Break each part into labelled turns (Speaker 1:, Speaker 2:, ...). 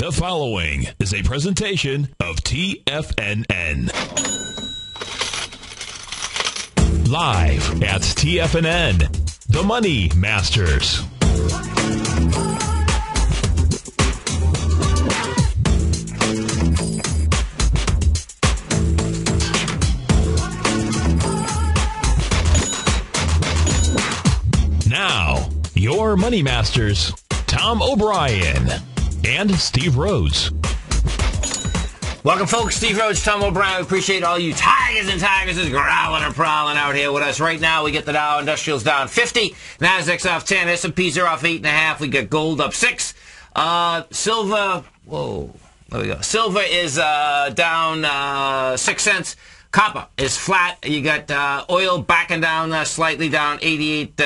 Speaker 1: The following is a presentation of TFNN. Live at TFNN, the Money Masters. Now, your Money Masters, Tom O'Brien and Steve Rhodes.
Speaker 2: Welcome, folks. Steve Rhodes, Tom O'Brien. We appreciate all you tigers and tigresses growling and prowling out here with us. Right now, we get the Dow Industrials down 50. Nasdaq's off 10. S&Ps are off 8.5. We got gold up 6. Silver, whoa, there we go. Silver is down 6 cents. Copper is flat. You got oil backing down slightly, down 88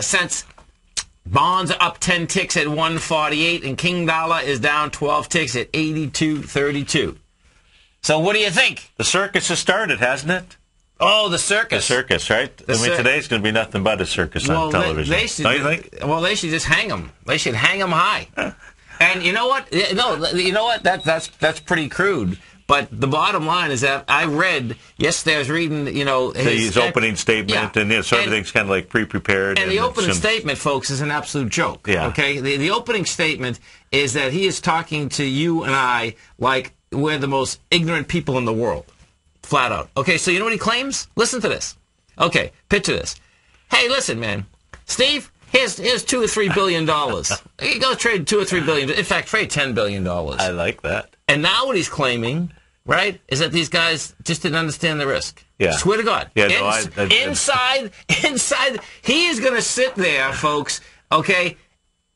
Speaker 2: cents. Bonds are up 10 ticks at 148, and King Dollar is down 12 ticks at 82.32. So what do you think?
Speaker 3: The circus has started, hasn't it?
Speaker 2: Oh, the circus.
Speaker 3: The circus, right? Today's going to be nothing but a circus on television. Don't you think?
Speaker 2: Well, they should just hang them. They should hang them high. And you know what? No, you know what? That's pretty crude. But the bottom line is that I read yesterday. I was reading,
Speaker 3: his opening statement, and so everything's kind of like pre-prepared.
Speaker 2: And the opening statement, folks, is an absolute joke.
Speaker 3: Yeah.
Speaker 2: Okay. The opening statement is that he is talking to you and I like we're the most ignorant people in the world, flat out. Okay. So you know what he claims? Listen to this. Okay. Picture this. Hey, listen, man, Steve. Here's $2 or $3 billion. You go trade $2 or $3 billion. In fact, trade $10 billion.
Speaker 3: I like that.
Speaker 2: And now what he's claiming, right, is that these guys just didn't understand the risk.
Speaker 3: Yeah.
Speaker 2: Swear to God.
Speaker 3: Yeah,
Speaker 2: inside, he is going to sit there, folks, okay,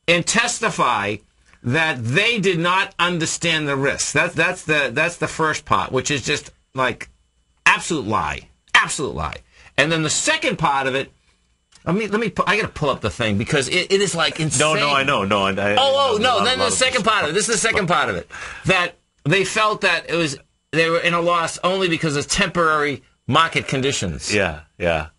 Speaker 2: and testify that they did not understand the risk. That's the first part, which is just like absolute lie. Absolute lie. And then the second part of it, I got to pull up the thing because it is like insane.
Speaker 3: No, I know. No.
Speaker 2: Then the second part of it. This is the second part of it. That they felt that they were in a loss only because of temporary market conditions.
Speaker 3: Yeah.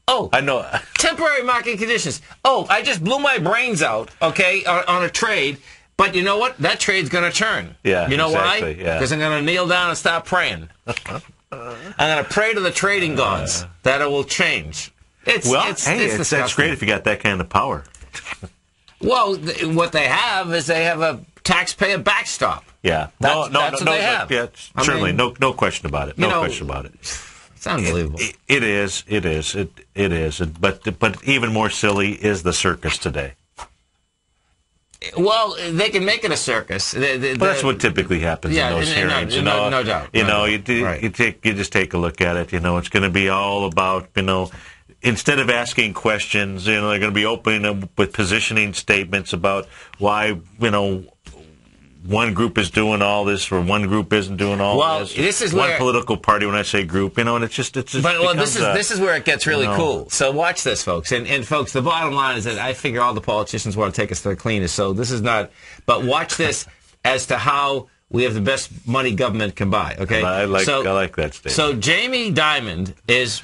Speaker 2: Oh,
Speaker 3: I know.
Speaker 2: Temporary market conditions. Oh, I just blew my brains out, okay, on a trade. But you know what? That trade's going to turn.
Speaker 3: Yeah,
Speaker 2: you know
Speaker 3: exactly,
Speaker 2: why?
Speaker 3: Yeah.
Speaker 2: Because I'm going to kneel down and start praying. I'm going to pray to the trading gods that it will change.
Speaker 3: That's great if you got that kind of power.
Speaker 2: Well, what they have is they have a taxpayer backstop.
Speaker 3: Yeah.
Speaker 2: That's what they have.
Speaker 3: Yeah, certainly. No question about it. No question about it.
Speaker 2: It's unbelievable.
Speaker 3: It is. But even more silly is the circus today.
Speaker 2: Well, they can make it a circus.
Speaker 3: That's what typically happens in those hearings.
Speaker 2: No doubt.
Speaker 3: You just take a look at it. It's going to be all about, instead of asking questions, they're going to be opening up with positioning statements about why, one group is doing all this or one group isn't doing all this.
Speaker 2: Well, this is
Speaker 3: one political party. When I say group, and it's just. This
Speaker 2: is where it gets really cool. So watch this, folks, and folks. The bottom line is that I figure all the politicians want to take us to the cleanest. So this is not. But watch this as to how we have the best money government can buy. Okay,
Speaker 3: I like that statement.
Speaker 2: So Jamie Dimon is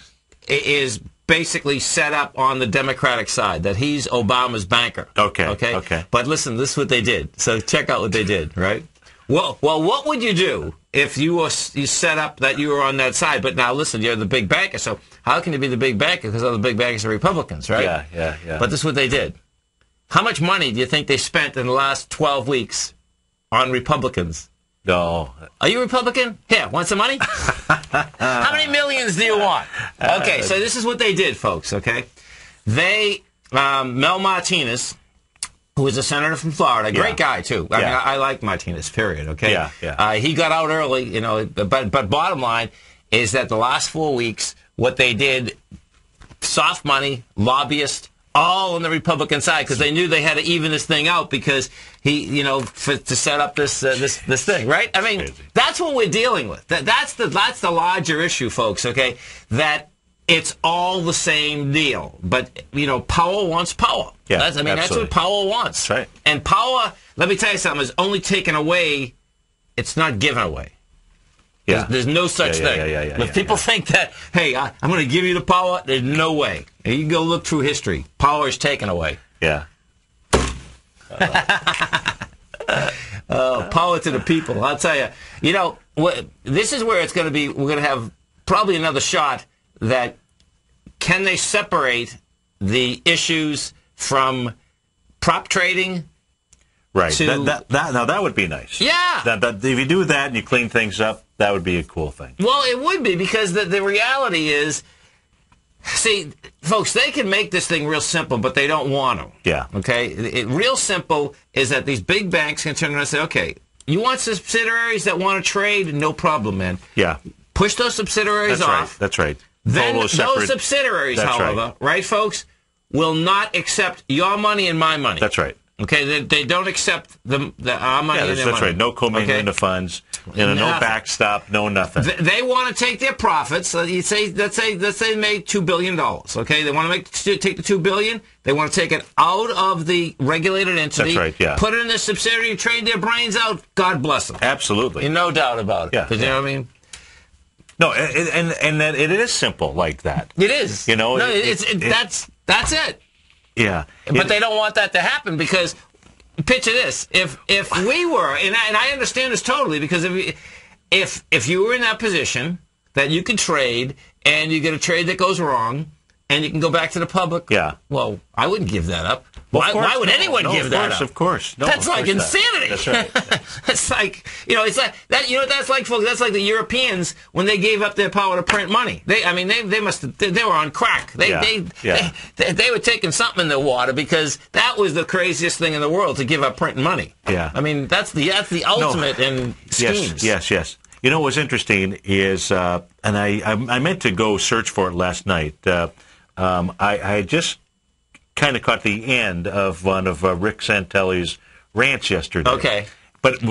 Speaker 2: basically set up on the Democratic side, that he's Obama's banker.
Speaker 3: Okay.
Speaker 2: But listen, this is what they did. So check out what they did, right? Well, what would you do if you set up that you were on that side? But now listen, you're the big banker, so how can you be the big banker? Because all the big bankers are Republicans, right?
Speaker 3: Yeah.
Speaker 2: But this is what they did. How much money do you think they spent in the last 12 weeks on Republicans?
Speaker 3: No.
Speaker 2: Are you a Republican? Here, want some money? How many millions do you want? Okay, so this is what they did, folks, okay? They, Mel Martinez, who is a senator from Florida, great guy, too. I mean, I like Martinez, period, okay?
Speaker 3: Yeah.
Speaker 2: He got out early, but bottom line is that the last 4 weeks, what they did, soft money, lobbyists, all on the Republican side, because they knew they had to even this thing out because to set up this thing, right? I mean, that's what we're dealing with. That's the larger issue, folks. Okay, that it's all the same deal, but power wants power.
Speaker 3: Yeah,
Speaker 2: that's what power wants.
Speaker 3: That's right.
Speaker 2: And power, let me tell you something, is only taken away. It's not given away.
Speaker 3: Yeah.
Speaker 2: There's no such thing. If people think that, hey, I'm going to give you the power, there's no way. You can go look through history. Power is taken away.
Speaker 3: Yeah.
Speaker 2: Power to the people. I'll tell you. You know, this is where it's going to be. We're going to have probably another shot that can they separate the issues from prop trading?
Speaker 3: Right. Now that would be nice.
Speaker 2: Yeah.
Speaker 3: If you do that and you clean things up, that would be a cool thing.
Speaker 2: Well, it would be, because the reality is, see, folks, they can make this thing real simple, but they don't want to.
Speaker 3: Yeah.
Speaker 2: Okay? Real simple is that these big banks can turn around and say, okay, you want subsidiaries that want to trade? No problem, man.
Speaker 3: Yeah.
Speaker 2: Push those subsidiaries off.
Speaker 3: That's right.
Speaker 2: Then those subsidiaries, however, right, folks, will not accept your money and my money.
Speaker 3: That's right.
Speaker 2: Okay, they don't accept our money and their money.
Speaker 3: That's right. No commingling of funds. No backstop. No nothing.
Speaker 2: They want to take their profits. Let's say they made $2 billion. Okay, they want to take the $2 billion. They want to take it out of the regulated entity.
Speaker 3: That's right. Yeah.
Speaker 2: Put it in a subsidiary and trade their brains out. God bless them.
Speaker 3: Absolutely.
Speaker 2: No doubt about it.
Speaker 3: Yeah.
Speaker 2: You know what I mean?
Speaker 3: No, and that it is simple like that.
Speaker 2: It is.
Speaker 3: You know,
Speaker 2: that's it.
Speaker 3: Yeah.
Speaker 2: But they don't want that to happen, because picture this: if we were, and I understand this totally, because if you were in that position that you could trade and you get a trade that goes wrong and you can go back to the public, well, I wouldn't give that up. Why would anyone give that up?
Speaker 3: Of course. No,
Speaker 2: that's like insanity.
Speaker 3: That's right.
Speaker 2: It's like, it's like that. You know what that's like, folks? That's like the Europeans when they gave up their power to print money. They were on crack. They were taking something in the water, because that was the craziest thing in the world, to give up printing money.
Speaker 3: Yeah.
Speaker 2: I mean, that's the ultimate in schemes.
Speaker 3: Yes. You know what's interesting is, and I meant to go search for it last night. I just kind of caught the end of one of Rick Santelli's rants yesterday.
Speaker 2: Okay.
Speaker 3: But it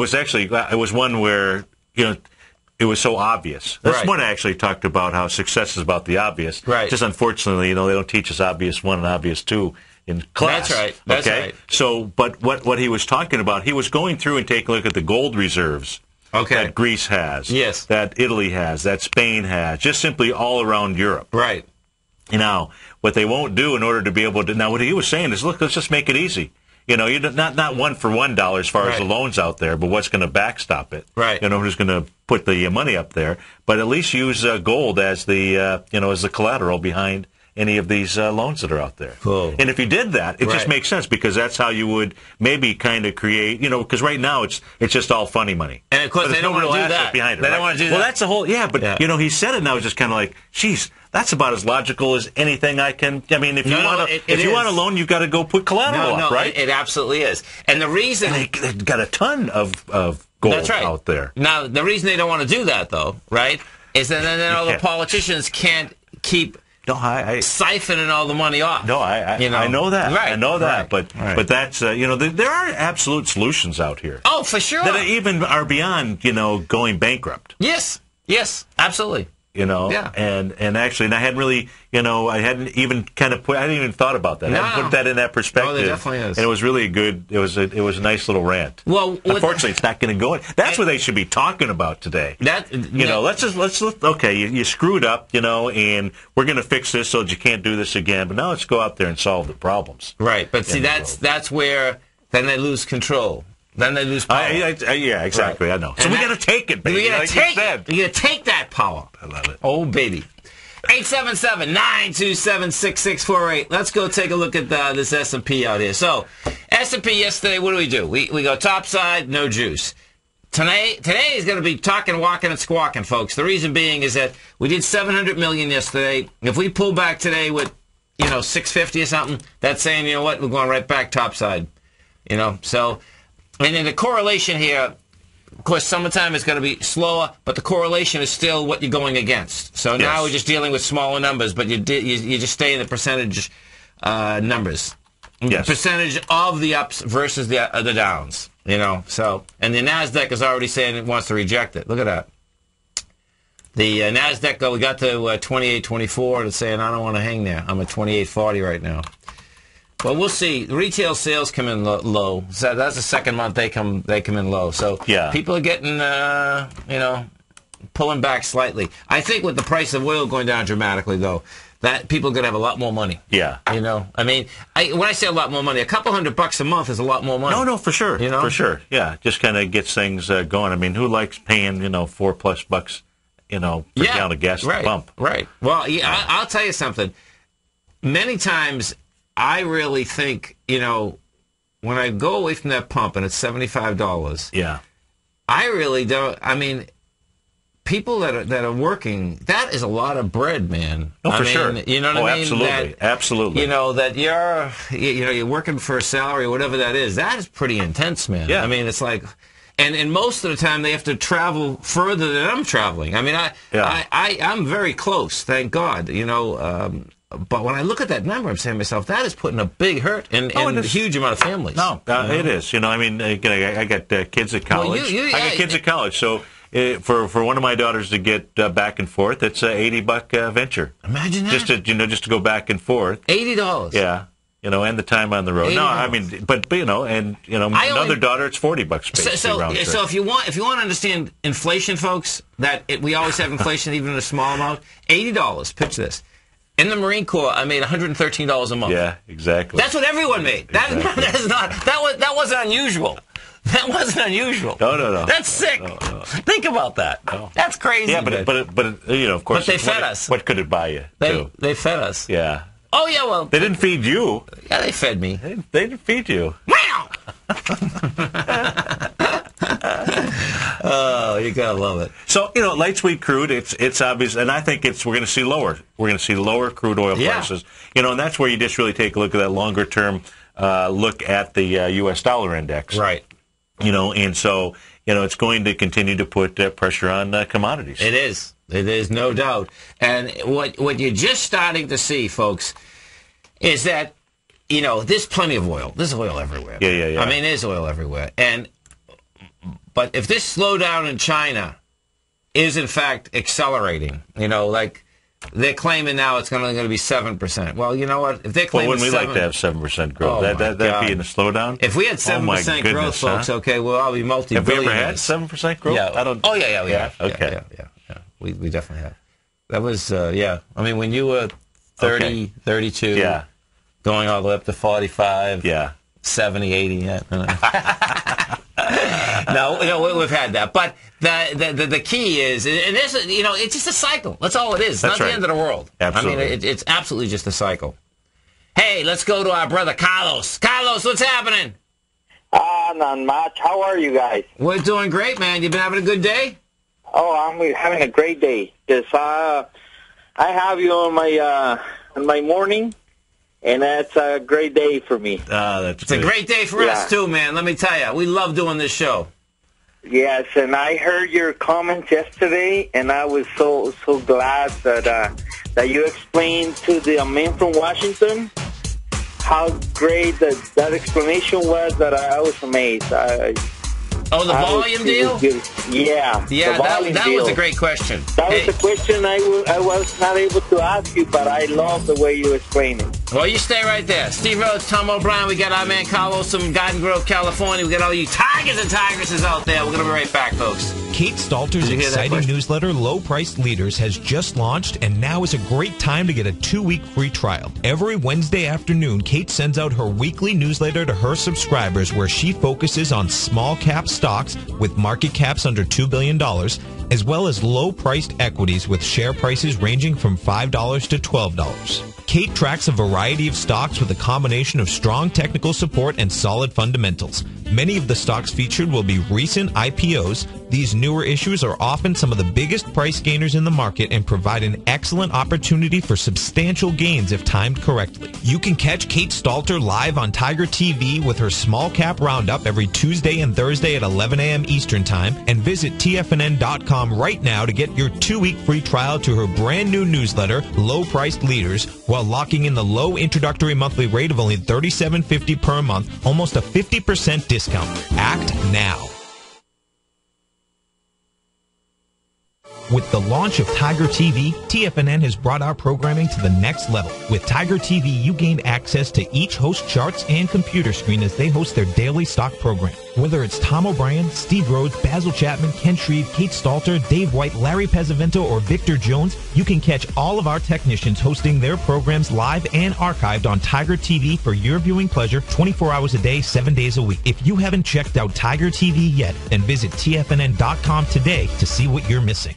Speaker 3: was one where, it was so obvious. This one I actually talked about how success is about the obvious.
Speaker 2: Right.
Speaker 3: Just unfortunately, they don't teach us obvious 1 and obvious 2 in class.
Speaker 2: That's right. That's
Speaker 3: okay?
Speaker 2: right.
Speaker 3: So, but what he was talking about, he was going through and taking a look at the gold reserves.
Speaker 2: Okay.
Speaker 3: That Greece has.
Speaker 2: Yes.
Speaker 3: That Italy has. That Spain has. Just simply all around Europe.
Speaker 2: Right.
Speaker 3: Now, what they won't do in order to be able to... Now, what he was saying is, look, let's just make it easy. You're not one for $1 as far as the loans out there, but what's going to backstop it?
Speaker 2: Right.
Speaker 3: Who's going to put the money up there? But at least use gold as the as the collateral behind any of these loans that are out there.
Speaker 2: Cool.
Speaker 3: And if you did that, it just makes sense, because that's how you would maybe kind of create, because right now it's just all funny money.
Speaker 2: And of course, they don't want to do that.
Speaker 3: Behind it,
Speaker 2: they don't want to do that.
Speaker 3: Well, that's the whole, but he said it, and I was just kind of like, geez, that's about as logical as anything I can. I mean, if you want a loan, you've got to go put collateral up, right?
Speaker 2: It absolutely is. And the reason
Speaker 3: they've got a ton of gold out there.
Speaker 2: Now, the reason they don't want to do that, though, right, is that then all the politicians can't keep siphoning all the money off.
Speaker 3: No, I know that.
Speaker 2: Right.
Speaker 3: I know that. But that's there are absolute solutions out here.
Speaker 2: Oh, for sure.
Speaker 3: That even are beyond going bankrupt.
Speaker 2: Yes, absolutely.
Speaker 3: Yeah. And actually, I hadn't really, I hadn't even I hadn't even thought about that. I hadn't put that in that perspective.
Speaker 2: Oh, there definitely is.
Speaker 3: And it was really good. It was a nice little rant.
Speaker 2: Well,
Speaker 3: unfortunately, it's not going to go in. That's what they should be talking about today. Let's okay, you screwed up, and we're going to fix this so that you can't do this again. But now let's go out there and solve the problems.
Speaker 2: Right. But see, that's where then they lose control. Then they lose power.
Speaker 3: Yeah, exactly. Right. I know. So we got to take it, baby.
Speaker 2: We got to take it. We got to take that power.
Speaker 3: I love it.
Speaker 2: Oh, baby. 877-927-6648. Let's go take a look at this S&P out here. So, S&P yesterday, what do? We go topside, no juice. Today is going to be talking, walking, and squawking, folks. The reason being is that we did $700 million yesterday. If we pull back today with, $650 or something, that's saying, we're going right back topside. So... And then the correlation here, of course, summertime is going to be slower, but the correlation is still what you're going against. So now we're just dealing with smaller numbers, but you just stay in the percentage numbers.
Speaker 3: Yes.
Speaker 2: The percentage of the ups versus the downs. So, and the NASDAQ is already saying it wants to reject it. Look at that. The NASDAQ, we got to 28.24. It's saying, I don't want to hang there. I'm at 28.40 right now. Well, we'll see. Retail sales come in low. So that's the second month they come in low. So people are getting, pulling back slightly. I think with the price of oil going down dramatically, though, that people are going to have a lot more money.
Speaker 3: Yeah.
Speaker 2: You know, I mean, when I say a lot more money, a couple $100 a month is a lot more money.
Speaker 3: No, for sure.
Speaker 2: You know?
Speaker 3: For sure. Yeah, just kind of gets things going. I mean, who likes paying, $4+ per gallon of gas at the pump?
Speaker 2: Right. Well, yeah, I'll tell you something. Many times, I really think, when I go away from that pump and it's $75,
Speaker 3: yeah,
Speaker 2: I really don't. I mean, people that are working, that is a lot of bread, man.
Speaker 3: Oh, for sure.
Speaker 2: You know what I mean?
Speaker 3: Absolutely, absolutely.
Speaker 2: That you're working for a salary or whatever that is. That is pretty intense, man.
Speaker 3: Yeah.
Speaker 2: I mean, it's like, and most of the time they have to travel further than I'm traveling. I mean, I'm very close, thank God. But when I look at that number, I'm saying to myself, that is putting a big hurt in a huge amount of families.
Speaker 3: No, it is. I mean, I got kids at college. I got kids at college, so for one of my daughters to get back and forth, it's a $80 venture.
Speaker 2: Imagine that.
Speaker 3: Just to go back and forth.
Speaker 2: $80.
Speaker 3: Yeah. And the time on the road. $80. No, I mean, but another daughter, it's $40 basically round trip.
Speaker 2: So if you want to understand inflation, folks, we always have inflation even in a small amount. $80. Pitch this. In the Marine Corps, I made $113 a month.
Speaker 3: Yeah, exactly.
Speaker 2: That's what everyone made. That wasn't unusual. That wasn't unusual.
Speaker 3: No.
Speaker 2: That's sick.
Speaker 3: No.
Speaker 2: Think about that.
Speaker 3: No.
Speaker 2: That's crazy.
Speaker 3: Yeah, but of course.
Speaker 2: But they fed us.
Speaker 3: What could it buy you?
Speaker 2: They fed us.
Speaker 3: Yeah.
Speaker 2: Oh yeah, well.
Speaker 3: They didn't feed you.
Speaker 2: Yeah, they fed me.
Speaker 3: They didn't feed you.
Speaker 2: Wow. Oh, you gotta love it.
Speaker 3: So light sweet crude, it's obvious, and I think we're going to see lower. We're going to see lower crude oil prices. And that's where you just really take a look at that longer term look at the U.S. dollar index.
Speaker 2: Right.
Speaker 3: And so it's going to continue to put pressure on commodities.
Speaker 2: It is. It is, no doubt. And what you're just starting to see, folks, is that there's plenty of oil. There's oil everywhere.
Speaker 3: Yeah.
Speaker 2: I mean, there's oil everywhere. But if this slowdown in China is in fact accelerating, like they're claiming now it's only going to be 7%. Well, you know what? If they're claiming
Speaker 3: wouldn't we like to have 7% growth? That'd be in a slowdown.
Speaker 2: If we had 7% growth, folks, okay, we'll all be multi-billionaires.
Speaker 3: Have we ever had 7% growth?
Speaker 2: Yeah. Oh yeah, we have.
Speaker 3: Okay.
Speaker 2: Yeah. We definitely have. That was I mean, when you were 30, 32, going all the way up to 45, 70, 80. Yeah. No, we've had that, but the key is, and this, it's just a cycle. That's all it is. It's not the end of the world.
Speaker 3: Absolutely.
Speaker 2: I mean, it's absolutely just a cycle. Hey, let's go to our brother Carlos. Carlos, what's happening?
Speaker 4: Not much. How are you guys?
Speaker 2: We're doing great, man. You been having a good day?
Speaker 4: Oh, I'm having a great day. I have you on my morning. And that's a great day for me.
Speaker 2: It's a great day for us, too, man. Let me tell you. We love doing this show.
Speaker 4: Yes, and I heard your comments yesterday, and I was so glad that you explained to the man from Washington how great that explanation was, that I was amazed.
Speaker 2: The volume deal?
Speaker 4: Yeah.
Speaker 2: Yeah, that was a great question.
Speaker 4: That was a question I was not able to ask you, but I love the way you explained it.
Speaker 2: Well, you stay right there. Steve Rhodes, Tom O'Brien, we got our man Carlos from Garden Grove, California. We got all you tigers and tigresses out there. We're going to be right back, folks.
Speaker 1: Kate Stalter's exciting newsletter, Low Priced Leaders, has just launched, and now is a great time to get a 2-week free trial. Every Wednesday afternoon, Kate sends out her weekly newsletter to her subscribers, where she focuses on small cap stocks with market caps under $2 billion, as well as low-priced equities with share prices ranging from $5 to $12. Kate tracks a variety of stocks with a combination of strong technical support and solid fundamentals. Many of the stocks featured will be recent IPOs. These newer issues are often some of the biggest price gainers in the market and provide an excellent opportunity for substantial gains if timed correctly. You can catch Kate Stalter live on Tiger TV with her Small Cap Roundup every Tuesday and Thursday at 11 a.m. Eastern Time, and visit TFNN.com right now to get your 2-week free trial to her brand new newsletter, Low Priced Leaders, while locking in the low introductory monthly rate of only $37.50 per month, almost a 50% discount. Act now. With the launch of Tiger TV, TFNN has brought our programming to the next level. With Tiger TV, you gain access to each host charts and computer screen as they host their daily stock program. Whether it's Tom O'Brien, Steve Rhodes, Basil Chapman, Ken Shreve, Kate Stalter, Dave White, Larry Pezzavento, or Victor Jones, you can catch all of our technicians hosting their programs live and archived on Tiger TV for your viewing pleasure 24 hours a day, 7 days a week. If you haven't checked out Tiger TV yet, then visit TFNN.com today to see what you're missing.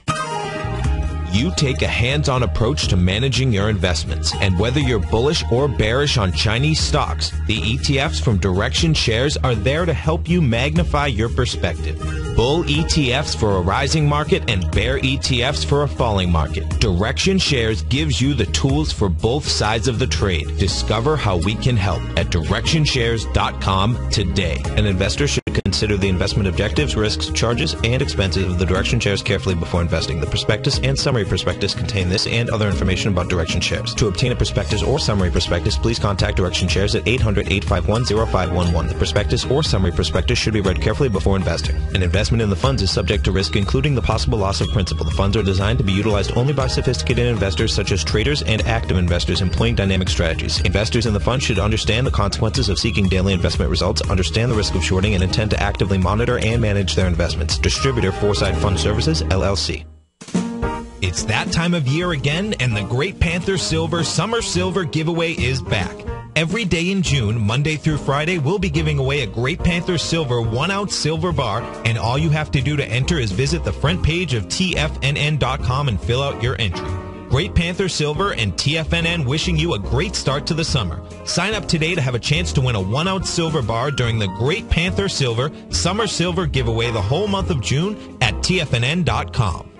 Speaker 1: You take a hands-on approach to managing your investments, and whether you're bullish or bearish on Chinese stocks, the ETFs from Direction Shares are there to help you magnify your perspective. Bull ETFs for a rising market and bear ETFs for a falling market. Direction Shares gives you the tools for both sides of the trade. Discover how we can help at DirectionShares.com today. An investor should consider the investment objectives, risks, charges, and expenses of the Direction Shares carefully before investing. The prospectus and summary prospectus contain this and other information about Direction Shares. To obtain a prospectus or summary prospectus, please contact Direction Shares at 800-851-0511. The prospectus or summary prospectus should be read carefully before investing. An investment in the funds is subject to risk, including the possible loss of principal. The funds are designed to be utilized only by sophisticated investors such as traders and active investors employing dynamic strategies. Investors in the fund should understand the consequences of seeking daily investment results, understand the risk of shorting, and intend to actively monitor and manage their investments. Distributor Foresight Fund Services, LLC. It's that time of year again, and the Great Panther Silver Summer Silver Giveaway is back. Every day in June, Monday through Friday, we'll be giving away a Great Panther Silver 1-ounce silver bar, and all you have to do to enter is visit the front page of TFNN.com and fill out your entry. Great Panther Silver and TFNN wishing you a great start to the summer. Sign up today to have a chance to win a 1-ounce silver bar during the Great Panther Silver Summer Silver Giveaway the whole month of June at TFNN.com.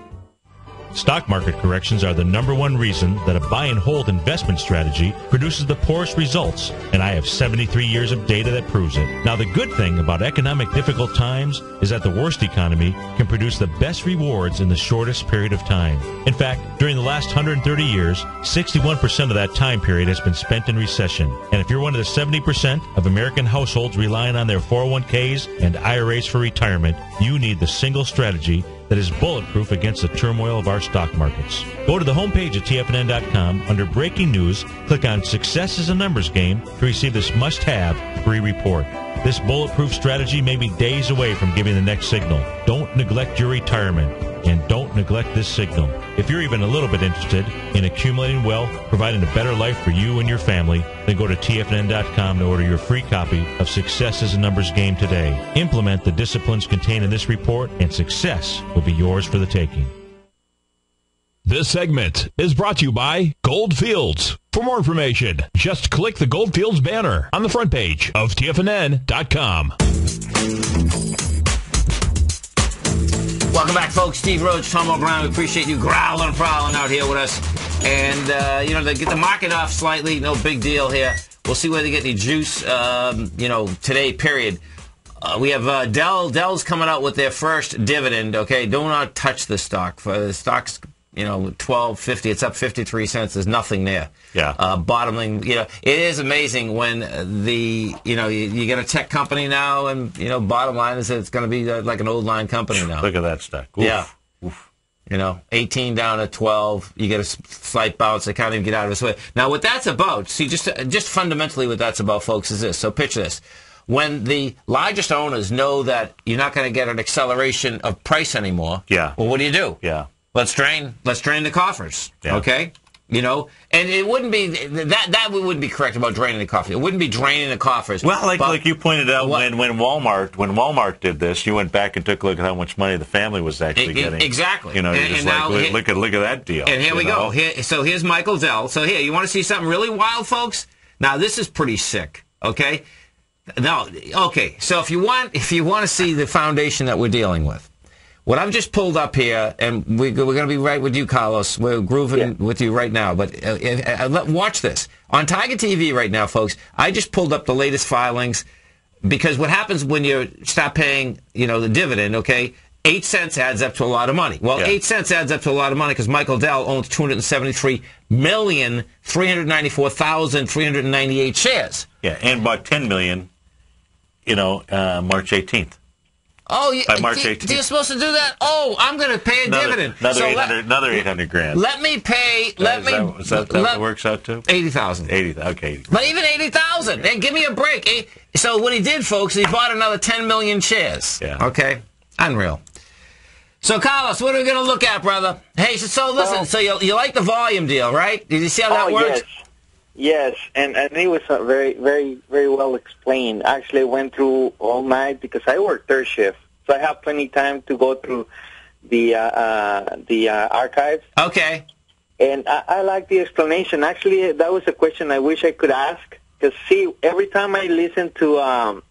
Speaker 5: Stock market corrections are the number one reason that a buy and hold investment strategy produces the poorest results, and I have 73 years of data that proves it. Now, the good thing about economic difficult times is that the worst economy can produce the best rewards in the shortest period of time. In fact, during the last 130 years, 61% of that time period has been spent in recession. And if you're one of the 70% of American households relying on their 401ks and IRAs for retirement, you need the single strategy that is bulletproof against the turmoil of our stock markets. Go to the homepage at TFNN.com. Under Breaking News, click on Success is a Numbers Game to receive this must-have free report. This bulletproof strategy may be days away from giving the next signal. Don't neglect your retirement, and don't neglect this signal. If you're even a little bit interested in accumulating wealth, providing a better life for you and your family, then go to TFNN.com to order your free copy of Success is a Numbers Game today. Implement the disciplines contained in this report, and success will be yours for the taking.
Speaker 6: This segment is brought to you by Goldfields. For more information, just click the Goldfields banner on the front page of TFNN.com.
Speaker 2: Welcome back, folks. Steve Rhodes, Tom O'Brien. We appreciate you growling and prowling out here with us. And, they get the market off slightly. No big deal here. We'll see whether they get any juice, today, period. We have Dell's coming out with their first dividend, okay? Do not touch the stock. For the stock's, $12.50. It's up 53 cents. There's nothing there.
Speaker 3: Yeah.
Speaker 2: Bottom line, it is amazing when you get a tech company now, and, bottom line is that it's going to be like an old line company now.
Speaker 3: Look at that stock. Oof.
Speaker 2: Yeah.
Speaker 3: Oof.
Speaker 2: 18 down to 12. You get a slight bounce. They can't even get out of its way. Now, what that's about, see, just fundamentally what that's about, folks, is this. So picture this. When the largest owners know that you're not going to get an acceleration of price anymore,
Speaker 3: yeah.
Speaker 2: Well, what do?
Speaker 3: Yeah.
Speaker 2: Let's drain the coffers,
Speaker 3: yeah.
Speaker 2: Okay? And it wouldn't be that wouldn't be correct about draining the coffers. It wouldn't be draining the coffers.
Speaker 3: Well, like you pointed out, when Walmart did this, you went back and took a look at how much money the family was actually getting.
Speaker 2: Exactly.
Speaker 3: You're just
Speaker 2: now,
Speaker 3: look at that deal.
Speaker 2: And here we go. So here's Michael Dell. So here, you want to see something really wild, folks? Now this is pretty sick. Okay. No. Okay. So if you want to see the foundation that we're dealing with. What I've just pulled up here, and we're going to be right with you, Carlos. We're grooving with you right now. But watch this. On Tiger TV right now, folks, I just pulled up the latest filings, because what happens when you stop paying, the dividend, okay, 8 cents adds up to a lot of money. Well, 8 cents adds up to a lot of money because Michael Dell owns 273,394,398 shares.
Speaker 3: Yeah, and bought 10 million, March 18th.
Speaker 2: Oh,
Speaker 3: by March 18th.
Speaker 2: You're supposed to do that? Oh, I'm going to pay a dividend.
Speaker 3: Another 800 grand.
Speaker 2: Let me pay.
Speaker 3: Is that what it works out to?
Speaker 2: 80,000.
Speaker 3: 80. Okay.
Speaker 2: But even 80,000. Hey, give me a break. So what he did, folks, he bought another 10 million shares.
Speaker 3: Yeah.
Speaker 2: Okay. Unreal. So, Carlos, what are we going to look at, brother? Hey, so listen. So you like the volume deal, right? Did you see how that works?
Speaker 4: Yes, and it was very, very, very well explained. Actually, I went through all night because I work third shift, so I have plenty of time to go through the archives.
Speaker 2: Okay.
Speaker 4: And I like the explanation. Actually, that was a question I wish I could ask. Because, see, every time I listen to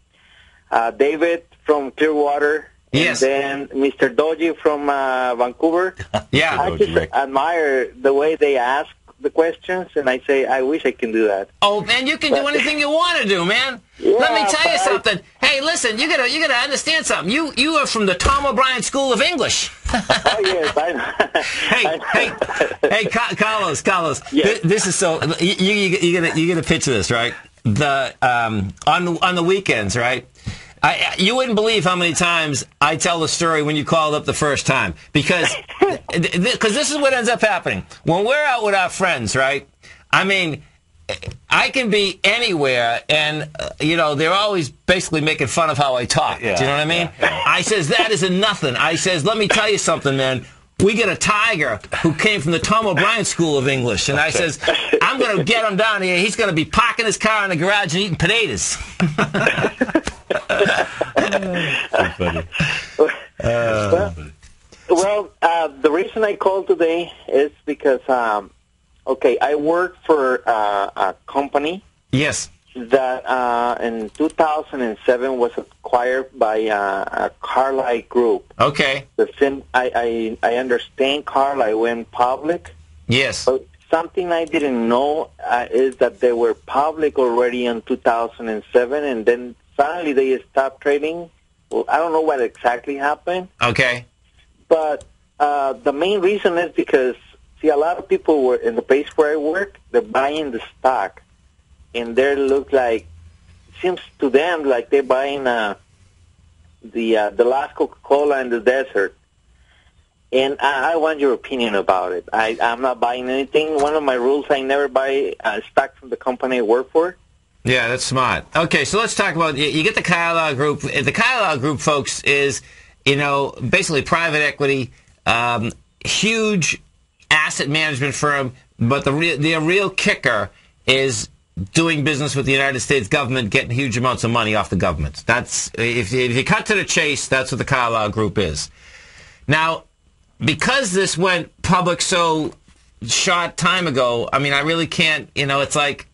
Speaker 4: David from Clearwater,
Speaker 2: yes,
Speaker 4: and then Mr. Doji from Vancouver,
Speaker 2: yeah,
Speaker 4: I just admire the way they ask the questions, and I say, I wish I can do that.
Speaker 2: Oh, man, you can do anything you want to do, man.
Speaker 4: Yeah,
Speaker 2: let me tell you something. Hey, listen, you gotta understand something. You are from the Tom O'Brien School of English.
Speaker 4: Oh yes, I know.
Speaker 2: hey, Carlos.
Speaker 4: Yes.
Speaker 2: This is so. You gotta picture this, right? The on the weekends, right? You wouldn't believe how many times I tell the story when you called up the first time, because this is what ends up happening when we're out with our friends, right? I mean, I can be anywhere, and they're always basically making fun of how I talk.
Speaker 3: Yeah,
Speaker 2: do you know what I mean?
Speaker 3: Yeah.
Speaker 2: I says that isn't nothing. I says, let me tell you something, man. We get a tiger who came from the Tom O'Brien School of English, and I says, I'm going to get him down here. He's going to be parking his car in the garage and eating potatoes.
Speaker 3: So funny.
Speaker 4: Well, the reason I called today is because, I work for a company.
Speaker 2: Yes.
Speaker 4: That in 2007 was acquired by a Carlyle Group.
Speaker 2: Okay.
Speaker 4: I understand Carlyle went public.
Speaker 2: Yes.
Speaker 4: But something I didn't know is that they were public already in 2007, and then finally they stopped trading. Well, I don't know what exactly happened.
Speaker 2: Okay.
Speaker 4: But the main reason is because, see, a lot of people were in the place where I work, they're buying the stock. And they look like, it seems to them like they're buying the last Coca-Cola in the desert. And I want your opinion about it. I'm not buying anything. One of my rules, I never buy stock from the company I work for.
Speaker 2: Yeah, that's smart. Okay, so let's talk about, you get the Carlyle Group. The Carlyle Group, folks, is, basically private equity, huge asset management firm, but the real kicker is doing business with the United States government, getting huge amounts of money off the government. That's, if you cut to the chase, that's what the Carlyle Group is. Now, because this went public so short time ago, I mean, I really can't, it's like,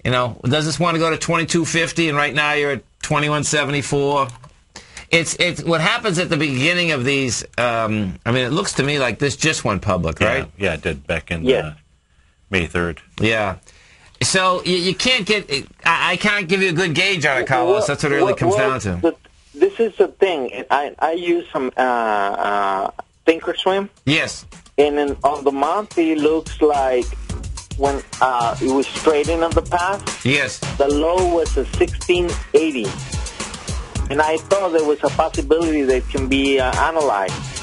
Speaker 2: does this want to go to 2250 and right now you're at 2174? It's what happens at the beginning of these, it looks to me like this just went public, right?
Speaker 3: Yeah, it did back in May 3rd.
Speaker 2: Yeah. So you can't get. I can't give you a good gauge on it, Carlos. That's what it really comes down to.
Speaker 4: This is the thing. I use some Thinkorswim.
Speaker 2: Yes.
Speaker 4: And then on the monthly, it looks like when it was trading on the past.
Speaker 2: Yes.
Speaker 4: The low was a 1680, and I thought there was a possibility that can be analyzed.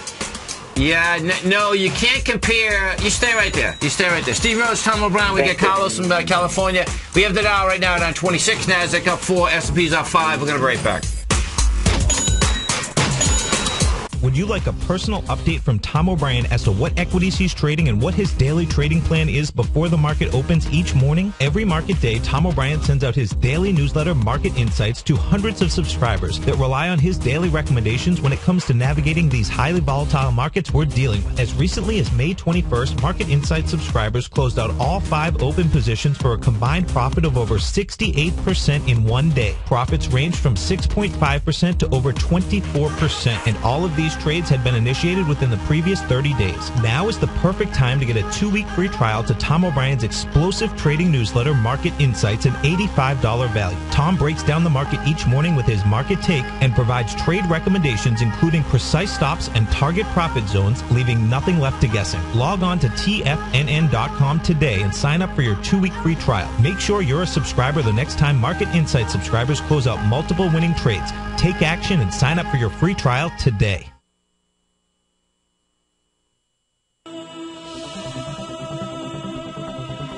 Speaker 2: Yeah, no, you can't compare. You stay right there. Steve Rhodes, Tom O'Brien. We get Carlos from California. We have the Dow right now down 26. NASDAQ up 4. S&P's up 5. We're going to be right back.
Speaker 1: Would you like a personal update from Tom O'Brien as to what equities he's trading and what his daily trading plan is before the market opens each morning? Every market day, Tom O'Brien sends out his daily newsletter, Market Insights, to hundreds of subscribers that rely on his daily recommendations when it comes to navigating these highly volatile markets we're dealing with. As recently as May 21st, Market Insights subscribers closed out all 5 open positions for a combined profit of over 68% in one day. Profits ranged from 6.5% to over 24%, and all of these trades had been initiated within the previous 30 days. Now is the perfect time to get a 2-week free trial to Tom O'Brien's explosive trading newsletter, Market Insights, an $85 value. Tom breaks down the market each morning with his market take and provides trade recommendations including precise stops and target profit zones, leaving nothing left to guessing. Log on to tfnn.com today and sign up for your 2-week free trial. Make sure you're a subscriber the next time Market Insights subscribers close out multiple winning trades. Take action and sign up for your free trial today.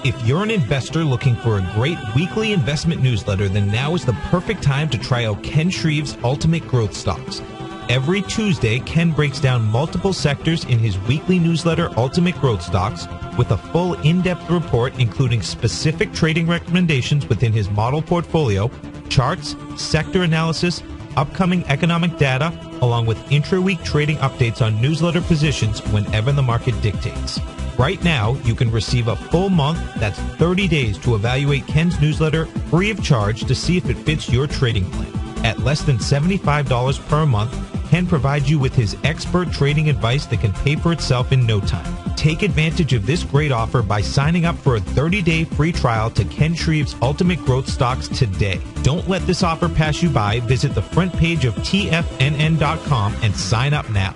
Speaker 1: If you're an investor looking for a great weekly investment newsletter, then now is the perfect time to try out Ken Shreve's Ultimate Growth Stocks. Every Tuesday, Ken breaks down multiple sectors in his weekly newsletter, Ultimate Growth Stocks, with a full in-depth report including specific trading recommendations within his model portfolio, charts, sector analysis, upcoming economic data, along with intra-week trading updates on newsletter positions whenever the market dictates. Right now, you can receive a full month, that's 30 days, to evaluate Ken's newsletter free of charge to see if it fits your trading plan. At less than $75 per month, Ken provides you with his expert trading advice that can pay for itself in no time. Take advantage of this great offer by signing up for a 30-day free trial to Ken Shreve's Ultimate Growth Stocks today. Don't let this offer pass you by. Visit the front page of TFNN.com and sign up now.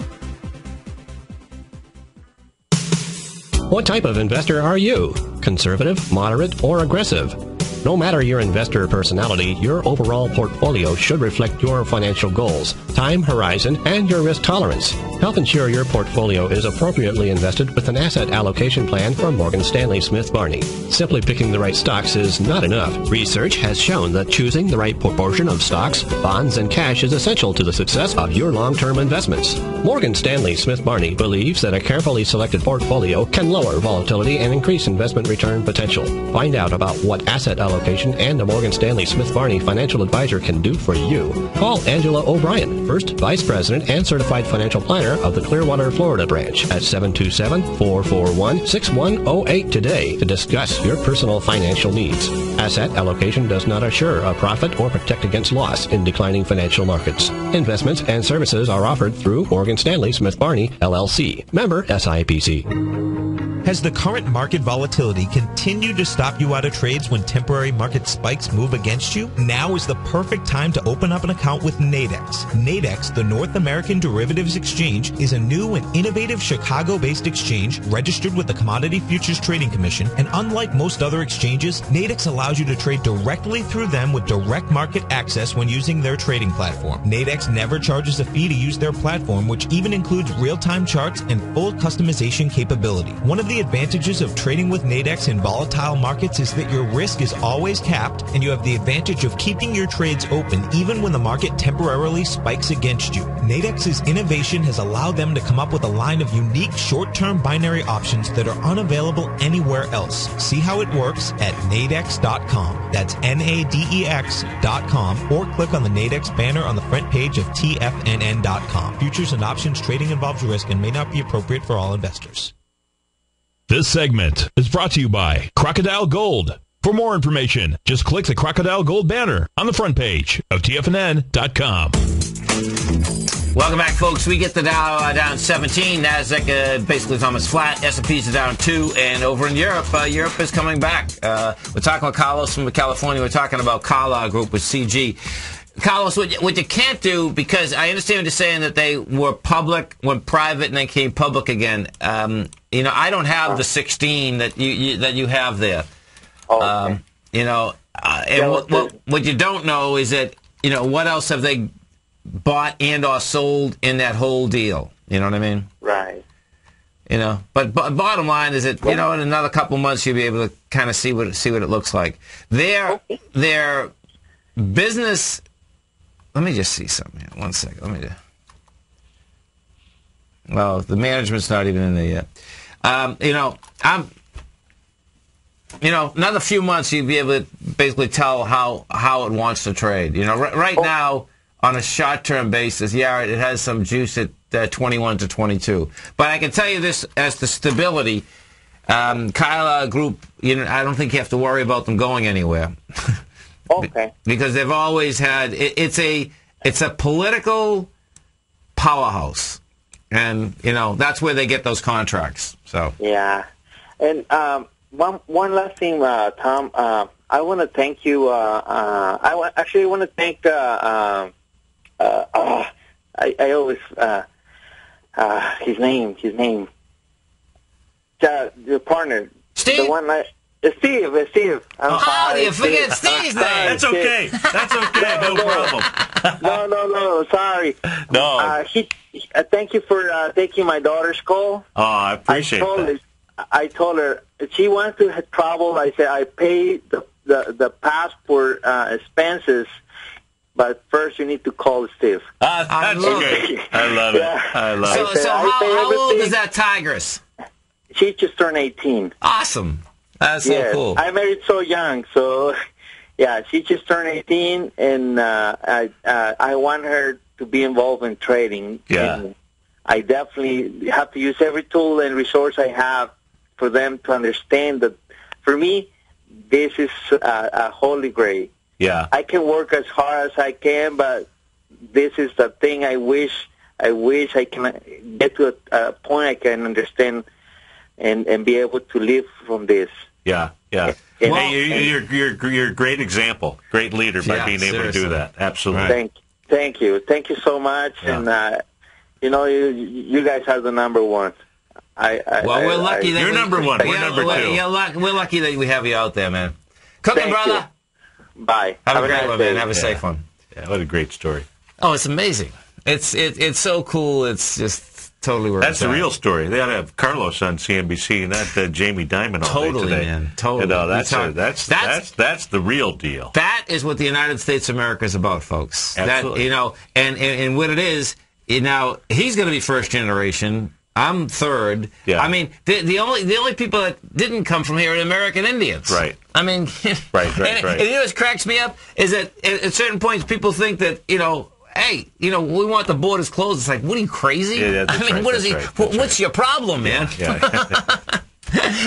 Speaker 7: What type of investor are you? Conservative, moderate, or aggressive? No matter your investor personality, your overall portfolio should reflect your financial goals, time horizon, and your risk tolerance. Help ensure your portfolio is appropriately invested with an asset allocation plan from Morgan Stanley Smith Barney. Simply picking the right stocks is not enough. Research has shown that choosing the right proportion of stocks, bonds, and cash is essential to the success of your long-term investments. Morgan Stanley Smith Barney believes that a carefully selected portfolio can lower volatility and increase investment return potential. Find out about what asset allocation and a Morgan Stanley Smith Barney financial advisor can do for you. Call Angela O'Brien, First Vice President and Certified Financial Planner of the Clearwater, Florida branch at 727-441-6108 today to discuss your personal financial needs. Asset allocation does not assure a profit or protect against loss in declining financial markets. Investments and services are offered through Morgan Stanley Smith Barney, LLC. Member SIPC.
Speaker 1: Has the current market volatility continued to stop you out of trades when temporary market spikes move against you? Now is the perfect time to open up an account with Nadex. Nadex, the North American Derivatives Exchange, is a new and innovative Chicago-based exchange registered with the Commodity Futures Trading Commission, and unlike most other exchanges, Nadex allows you to trade directly through them with direct market access when using their trading platform. Nadex never charges a fee to use their platform, which even includes real-time charts and full customization capability. One of the advantages of trading with Nadex in volatile markets is that your risk is always capped, and you have the advantage of keeping your trades open even when the market temporarily spikes against you. Nadex's innovation has allowed them to come up with a line of unique short-term binary options that are unavailable anywhere else. See how it works at nadex.com. That's NADEX.com, or click on the Nadex banner on the front page of TFNN.com. Futures and options trading involves risk and may not be appropriate for all investors.
Speaker 6: This segment is brought to you by Crocodile Gold. For more information, just click the Crocodile Gold banner on the front page of TFNN.com.
Speaker 2: Welcome back, folks. We get the Dow down 17. NASDAQ basically is almost flat. S&P's are down 2. And over in Europe, Europe is coming back. We're talking with Carlos from California. We're talking about Carlyle Group with CG. Carlos, what you can't do, because I understand what you're saying that they were public, went private, and then came public again. I don't have the 16 that you have there. Okay. And what you don't know is that, what else have they bought and or sold in that whole deal? You know what I mean?
Speaker 4: Right.
Speaker 2: But bottom line is that, in another couple months you'll be able to kind of see what it looks like. Their business. Let me just see something here. 1 second. Well, the management's not even in there yet. Another few months you'll be able to basically tell how it wants to trade. Right now, on a short-term basis, it has some juice at 21 to 22. But I can tell you this as the stability, Carlyle Group, I don't think you have to worry about them going anywhere.
Speaker 4: Okay.
Speaker 2: Because they've always had it's a political powerhouse, and that's where they get those contracts. So
Speaker 4: yeah, and one last thing, Tom. I want to thank you. I want to thank. I always his name. The partner.
Speaker 2: Steve.
Speaker 4: The one Steve.
Speaker 2: You forget Steve's name.
Speaker 3: That's okay. No problem.
Speaker 4: No. Sorry.
Speaker 3: No.
Speaker 4: Thank you for taking my daughter's call.
Speaker 3: Oh, I appreciate that.
Speaker 4: I told her she wants to travel. I said I pay the passport expenses, but first you need to call Steve.
Speaker 3: That's great. I love it. I love it.
Speaker 2: So how old is that tigress?
Speaker 4: She just turned 18.
Speaker 2: Awesome. That's so cool.
Speaker 4: I married so young, so yeah, she just turned 18, and I want her to be involved in trading.
Speaker 3: Yeah.
Speaker 4: And I definitely have to use every tool and resource I have for them to understand that, for me, this is a holy grail.
Speaker 3: Yeah.
Speaker 4: I can work as hard as I can, but this is the thing I wish I can get to a point I can understand and be able to live from this.
Speaker 3: Yeah. You're a great example, great leader by being able to do that. Absolutely.
Speaker 4: Thank you so much, and you guys are the number one.
Speaker 2: We're lucky that
Speaker 3: you're number one. We're number two.
Speaker 2: We're lucky that we have you out there, man. Cooking, brother.
Speaker 4: Bye.
Speaker 2: Have a great one, man. Have a safe one.
Speaker 3: Yeah, what a great story.
Speaker 2: Oh, it's amazing. It's so cool. It's just totally worth it.
Speaker 3: That's the real story. They ought to have Carlos on CNBC, not Jamie Dimon all day today.
Speaker 2: Man. Totally.
Speaker 3: That's the real deal.
Speaker 2: That is what the United States of America is about, folks.
Speaker 3: Absolutely.
Speaker 2: And what it is, now he's going to be first generation. I'm third.
Speaker 3: Yeah.
Speaker 2: I mean, the only people that didn't come from here are American Indians.
Speaker 3: Right.
Speaker 2: I mean,
Speaker 3: right.
Speaker 2: And you know what cracks me up is that at certain points people think that, hey, we want the borders closed. It's like, what are you, crazy?
Speaker 3: Yeah, that's right,
Speaker 2: what is he? What's your problem, man?
Speaker 3: Yeah.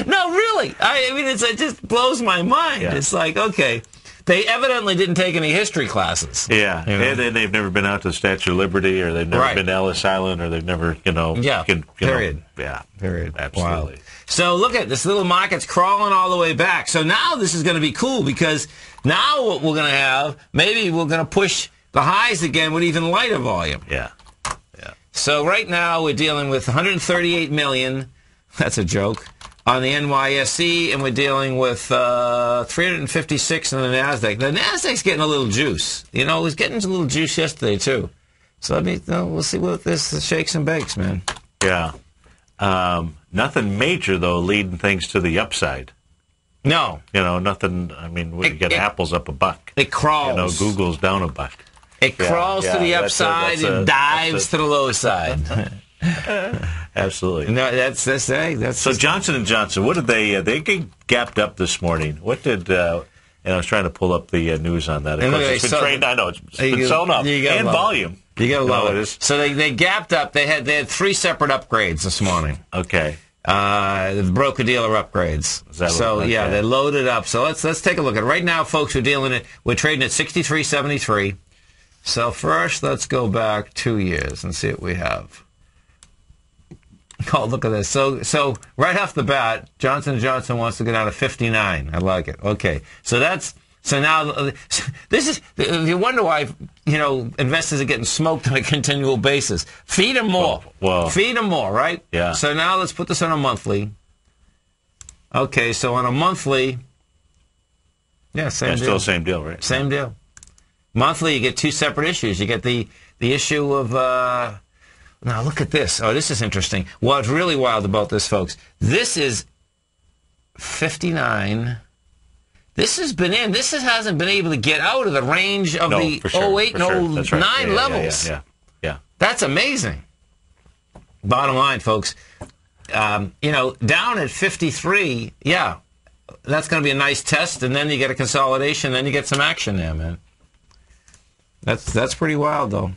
Speaker 2: No, really. I mean, it just blows my mind.
Speaker 3: Yeah.
Speaker 2: It's like, okay, they evidently didn't take any history classes.
Speaker 3: Yeah, and then they've never been out to the Statue of Liberty, or they've never been to Ellis Island, or they've never,
Speaker 2: period.
Speaker 3: Period. Absolutely.
Speaker 2: Wow. So look at this little market's crawling all the way back. So now this is going to be cool, because now what we're going to have, maybe we're going to push the highs again with even lighter volume.
Speaker 3: Yeah.
Speaker 2: So right now we're dealing with 138 million. That's a joke. On the NYSE, and we're dealing with 356 on the NASDAQ. The NASDAQ's getting a little juice. It was getting a little juice yesterday, too. So, we'll see what this shakes and bakes, man.
Speaker 3: Yeah. Nothing major, though, leading things to the upside.
Speaker 2: No.
Speaker 3: Nothing. I mean, we get Apple's up $1.
Speaker 2: It crawls.
Speaker 3: Google's down $1.
Speaker 2: It crawls to the upside and dives to the low side.
Speaker 3: Absolutely.
Speaker 2: No, that's
Speaker 3: so Johnson & Johnson. What did they get gapped up this morning? What did? And I was trying to pull up the news on that. Of course, it's been trained. I know it's been sewn up and volume.
Speaker 2: You got to love
Speaker 3: it.
Speaker 2: it. So they gapped up. They had 3 separate upgrades this morning.
Speaker 3: Okay.
Speaker 2: The broker dealer upgrades. They loaded up. So let's take a look at it. Right now, folks, we're trading at 63.73. So first, let's go back 2 years and see what we have. Oh, look at this. So right off the bat, Johnson & Johnson wants to go down to 59. I like it. Okay. So now this is, you wonder why, investors are getting smoked on a continual basis. Feed them more.
Speaker 3: Well,
Speaker 2: feed them more, right?
Speaker 3: Yeah.
Speaker 2: So now let's put this on a monthly. Okay, so on a monthly, same deal.
Speaker 3: Still same deal, right?
Speaker 2: Same deal. Monthly, you get 2 separate issues. You get the issue of, now look at this. Oh, this is interesting. What's really wild about this, folks, this is 59. This has been in. This hasn't been able to get out of the range of the 08 and 09 levels.
Speaker 3: Yeah.
Speaker 2: That's amazing. Bottom line, folks, down at 53, that's going to be a nice test, and then you get a consolidation, then you get some action there, man. That's pretty wild, though.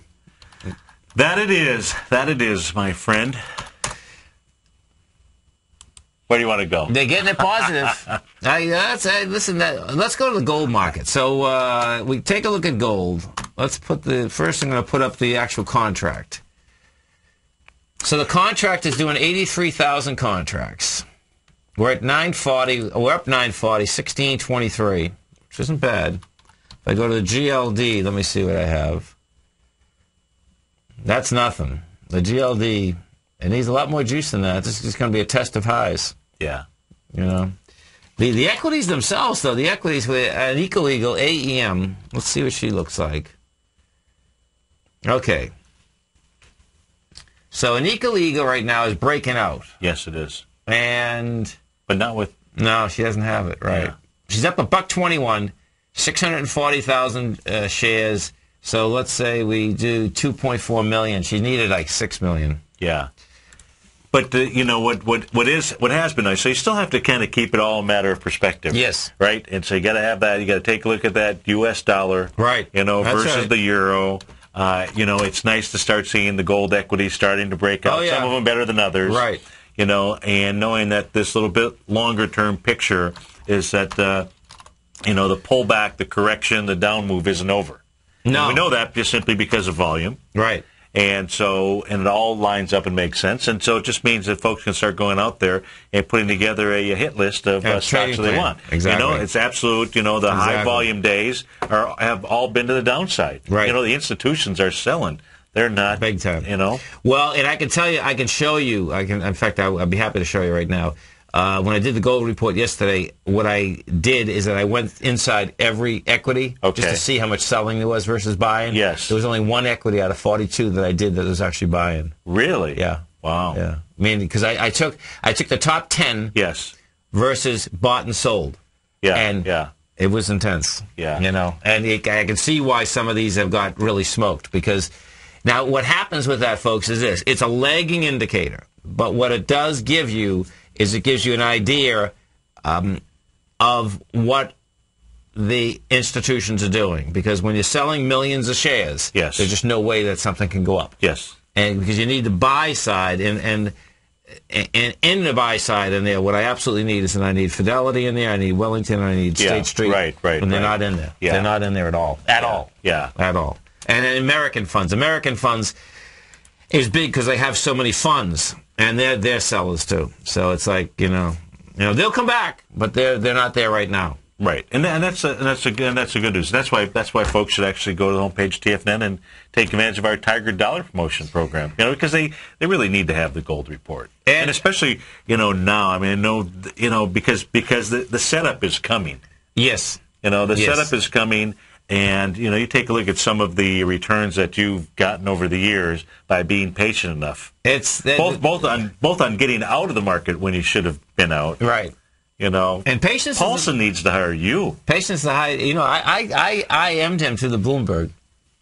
Speaker 3: That it is, my friend. Where do you want to go?
Speaker 2: They're getting it positive. Listen, let's go to the gold market. So we take a look at gold. Let's put first I'm going to put up the actual contract. So the contract is doing 83,000 contracts. We're at 940. We're up 940, 1623, which isn't bad. If I go to the GLD, let me see what I have. That's nothing. The GLD, it needs a lot more juice than that. This is going to be a test of highs.
Speaker 3: Yeah.
Speaker 2: The equities themselves, though, the equities with an Eagle AEM, let's see what she looks like. Okay. So Anika Liga right now is breaking out.
Speaker 3: Yes, it is.
Speaker 2: But
Speaker 3: not with...
Speaker 2: No, she doesn't have it, right. Yeah. She's up $1.21, 640,000 shares. So let's say we do 2.4 million. She needed like 6 million.
Speaker 3: Yeah. But you know what has been nice. So you still have to kind of keep it all a matter of perspective.
Speaker 2: Yes.
Speaker 3: Right. And so you got to have that. You got to take a look at that U.S. dollar.
Speaker 2: Right.
Speaker 3: You know,
Speaker 2: That's
Speaker 3: versus
Speaker 2: right.
Speaker 3: the euro. You know, it's nice to start seeing the gold equities starting to break out.
Speaker 2: Oh, yeah.
Speaker 3: Some of them better than others.
Speaker 2: Right.
Speaker 3: You know, and knowing that this little bit longer term picture is that you know, the pullback, the correction, the down move isn't over.
Speaker 2: No.
Speaker 3: And we know that just simply because of volume.
Speaker 2: Right.
Speaker 3: And so, and it all lines up and makes sense. And so it just means that folks can start going out there and putting together a hit list of stocks that they want.
Speaker 2: Exactly.
Speaker 3: You know, it's absolute, you know, the high volume days have all been to the downside.
Speaker 2: Right.
Speaker 3: You know, the institutions are selling. They're not.
Speaker 2: Big time.
Speaker 3: You know.
Speaker 2: Well, and I can tell you, I can show you, in fact, I'd be happy to show you right now. When I did the gold report yesterday, what I did is that I went inside every equity just to see how much selling there was versus buying.
Speaker 3: Yes.
Speaker 2: There was only one equity out of 42 that I did that was actually buying.
Speaker 3: Really?
Speaker 2: Yeah.
Speaker 3: Wow.
Speaker 2: Yeah. I mean, because I took the top 10
Speaker 3: Yes.
Speaker 2: versus bought and sold.
Speaker 3: Yeah.
Speaker 2: And it was intense.
Speaker 3: Yeah.
Speaker 2: You know, and I can see why some of these have got really smoked because now what happens with that, folks, is this. It's a lagging indicator. But what it does give you is it gives you an idea of what the institutions are doing. Because when you're selling millions of shares,
Speaker 3: yes,
Speaker 2: there's just no way that something can go up.
Speaker 3: Yes.
Speaker 2: And because you need the buy side, and in the buy side in there, what I absolutely need is that I need Fidelity in there, I need Wellington, I need State Street.
Speaker 3: Right.
Speaker 2: And they're not in there.
Speaker 3: Yeah.
Speaker 2: They're not in there at all. At all.
Speaker 3: Yeah.
Speaker 2: At all. And American funds. American funds is big because they have so many funds. And they're sellers too, so it's like you know they'll come back, but they're not there right now.
Speaker 3: Right, and that's a good news. That's why folks should actually go to the homepage TFNN and take advantage of our Tiger Dollar promotion program. You know, because they really need to have the gold report, and especially now. I mean, because the setup is coming.
Speaker 2: Yes,
Speaker 3: the setup is coming. And, you take a look at some of the returns that you've gotten over the years by being patient enough.
Speaker 2: It's
Speaker 3: both on getting out of the market when you should have been out.
Speaker 2: Right. And patience.
Speaker 3: Paulson needs to hire you.
Speaker 2: Patience the high. I IM'd him to the Bloomberg.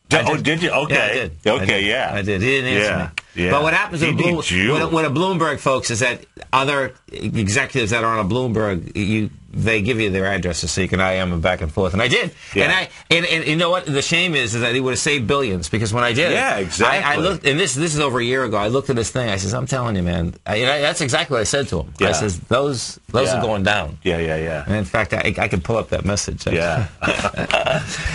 Speaker 3: Did you? Okay.
Speaker 2: Yeah, I did.
Speaker 3: Okay,
Speaker 2: I did. He didn't answer me.
Speaker 3: Yeah.
Speaker 2: But what happens with a Bloomberg, folks, is that other executives that are on a Bloomberg, they give you their addresses so you can IM them back and forth. And I did.
Speaker 3: Yeah.
Speaker 2: And you know what? The shame is that he would have saved billions because when I did
Speaker 3: exactly.
Speaker 2: I looked, and this is over a year ago, I looked at this thing. I says, I'm telling you, man. That's exactly what I said to him.
Speaker 3: Yeah.
Speaker 2: I says, those are going down.
Speaker 3: Yeah.
Speaker 2: And in fact, I could pull up that message.
Speaker 3: Yeah.